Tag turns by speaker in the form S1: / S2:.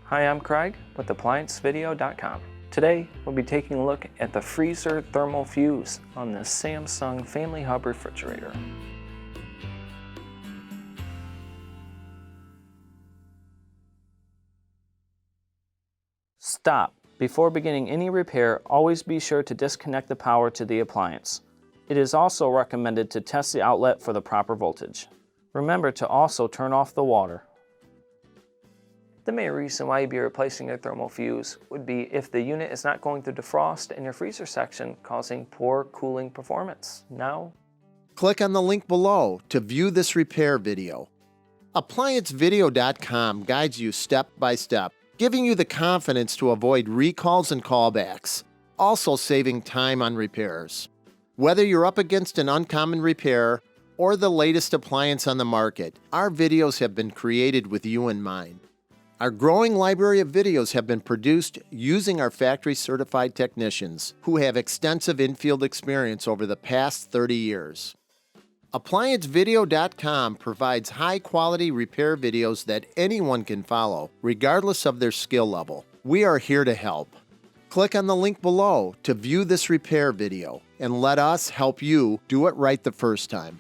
S1: Hi, I'm Craig with ApplianceVideo.com. Today, we'll be taking a look at the freezer thermal fuse on the Samsung Family Hub refrigerator. Stop. Before beginning any repair, always be sure to disconnect the power to the appliance. It is also recommended to test the outlet for the proper voltage. Remember to also turn off the water. The main reason why you'd be replacing your thermal fuse would be if the unit is not going to defrost in your freezer section, causing poor cooling performance. Now,
S2: click on the link below to view this repair video. ApplianceVideo.com guides you step by step, giving you the confidence to avoid recalls and callbacks, also saving time on repairs. Whether you're up against an uncommon repair or the latest appliance on the market, our videos have been created with you in mind. Our growing library of videos have been produced using our factory-certified technicians who have extensive infield experience over the past 30 years. ApplianceVideo.com provides high-quality repair videos that anyone can follow, regardless of their skill level. We are here to help. Click on the link below to view this repair video and let us help you do it right the first time.